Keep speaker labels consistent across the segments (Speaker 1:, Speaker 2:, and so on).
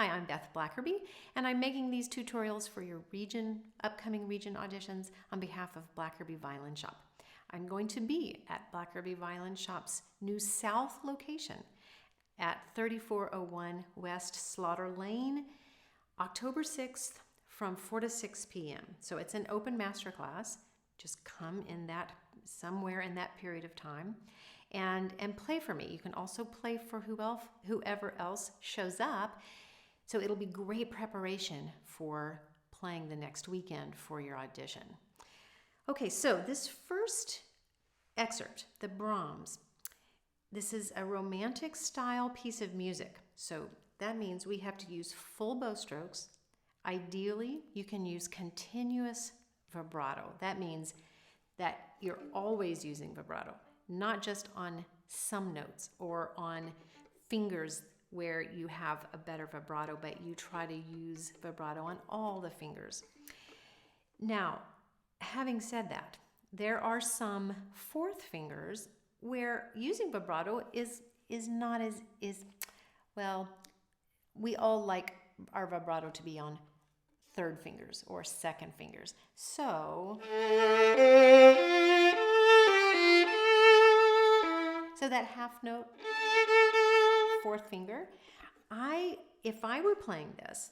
Speaker 1: Hi, I'm Beth Blackerby, and I'm making these tutorials for your upcoming region auditions on behalf of Blackerby Violin Shop. I'm going to be at Blackerby Violin Shop's new South location at 3401 West Slaughter Lane, October 6th from 4 to 6 p.m. So it's an open masterclass. Just come in somewhere in that period of time and play for me. You can also play for whoever else shows up. So it'll be great preparation for playing the next weekend for your audition. Okay, so this first excerpt, the Brahms, this is a romantic style piece of music. So that means we have to use full bow strokes. Ideally, you can use continuous vibrato. That means that you're always using vibrato, not just on some notes or on fingers where you have a better vibrato, but you try to use vibrato on all the fingers. Now, having said that, there are some fourth fingers where using vibrato is not as well. We all like our vibrato to be on third fingers or second fingers. So that half note, fourth finger, if I were playing this,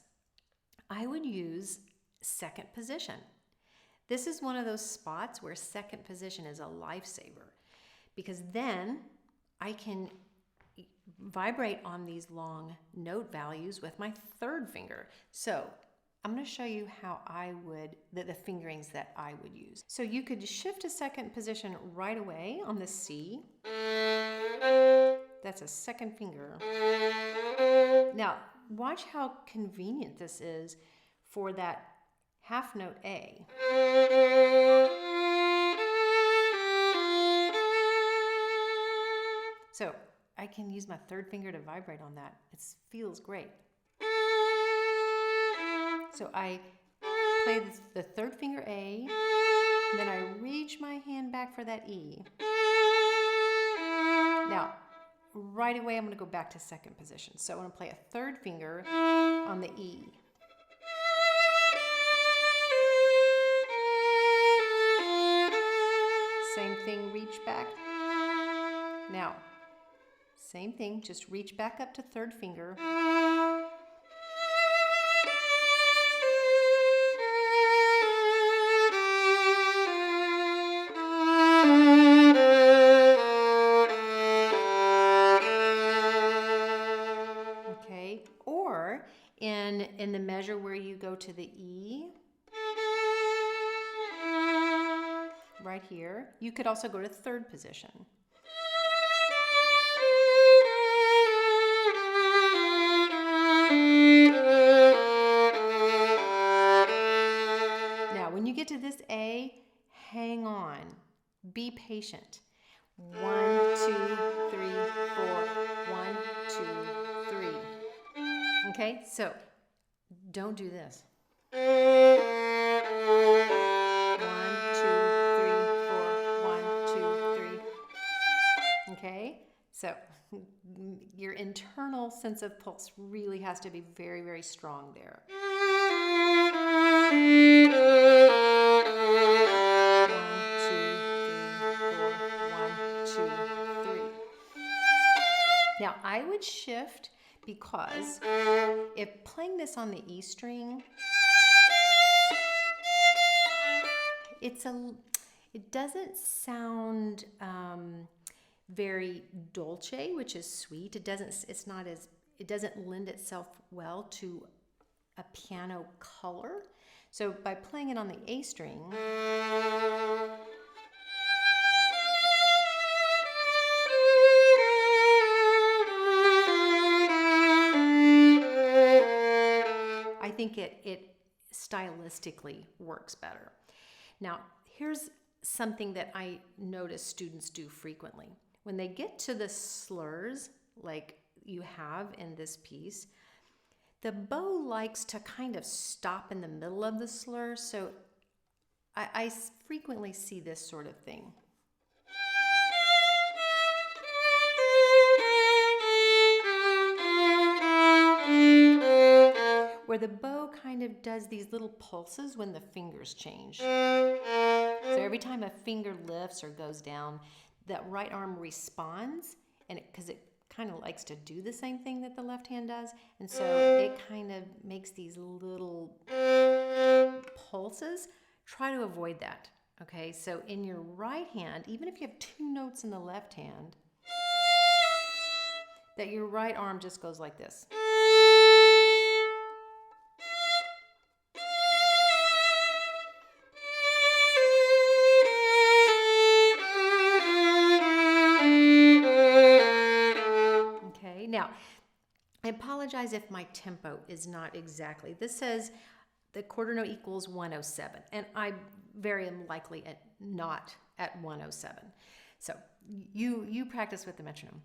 Speaker 1: I would use second position. This is one of those spots where second position is a lifesaver, because then I can vibrate on these long note values with my third finger. So I'm going to show you how the fingerings that I would use. So you could shift to second position right away on the C. That's a second finger. Now, watch how convenient this is for that half note A. So I can use my third finger to vibrate on that. It feels great. So I play the third finger A, then I reach my hand back for that E. Now, right away I'm going to go back to second position. So I'm going to play a third finger on the E. Same thing, reach back. Now, same thing, just reach back up to third finger. Okay, or in the measure where you go to the E, right here, you could also go to third position. Now, when you get to this A, hang on. Be patient. 1, 2, 3, 4. 1, 2, 3. Okay, so don't do this. 1, 2, 3, 4. 1, 2, 3. Okay, so your internal sense of pulse really has to be very, very strong there. 1, 2, 3, 4. 1, 2, 3. Now I would shift, because if playing this on the E string, it doesn't sound very dolce, which is sweet. It doesn't lend itself well to a piano color. So by playing it on the A string, I think it stylistically works better. Now, here's something that I notice students do frequently. When they get to the slurs, like you have in this piece, the bow likes to kind of stop in the middle of the slur, so I frequently see this sort of thing. where the bow kind of does these little pulses when the fingers change. So every time a finger lifts or goes down, that right arm responds, and because it kind of likes to do the same thing that the left hand does, and so it kind of makes these little pulses. Try to avoid that. Okay, so in your right hand, even if you have 2 notes in the left hand, that your right arm just goes like this. Okay, now, I apologize if my tempo is not exactly. This says the quarter note equals 107, and I very am likely not at 107. So you practice with the metronome.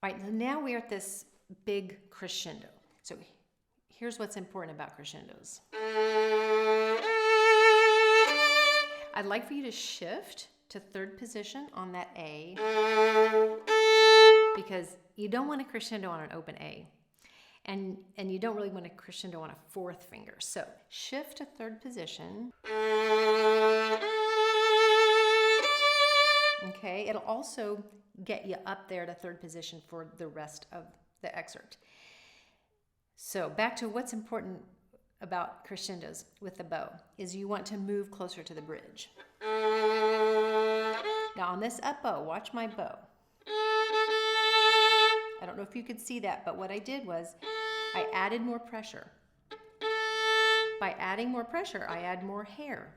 Speaker 1: All right, now we're at this big crescendo. So here's what's important about crescendos. I'd like for you to shift to 3rd position on that A, because you don't want a crescendo on an open A. And you don't really want a crescendo on a 4th finger. So shift to 3rd position. Okay, it'll also get you up there to 3rd position for the rest of the excerpt. So back to what's important about crescendos with the bow is you want to move closer to the bridge. Now on this up bow, watch my bow. I don't know if you could see that, but what I did was I added more pressure. By adding more pressure, I add more hair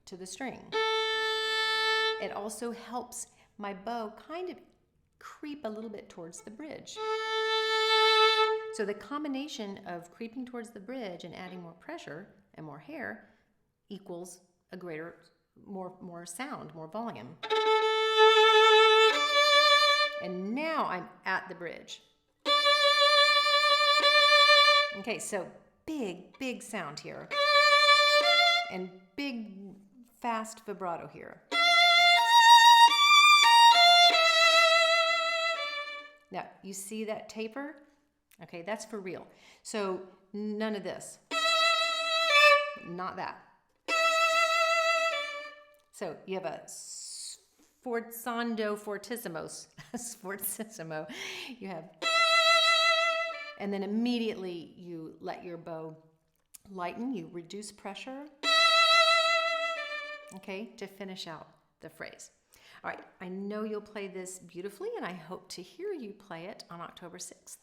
Speaker 1: to the string. It also helps my bow kind of creep a little bit towards the bridge. So the combination of creeping towards the bridge and adding more pressure and more hair equals a greater, more sound, more volume. And now I'm at the bridge. Okay, so big sound here. And big, fast vibrato here. Now, you see that taper? Okay, that's for real. So none of this. Not that. So you have a sforzando fortissimo. Sforzissimo. You have, and then immediately you let your bow lighten, you reduce pressure, okay, to finish out the phrase. All right, I know you'll play this beautifully, and I hope to hear you play it on October 6th.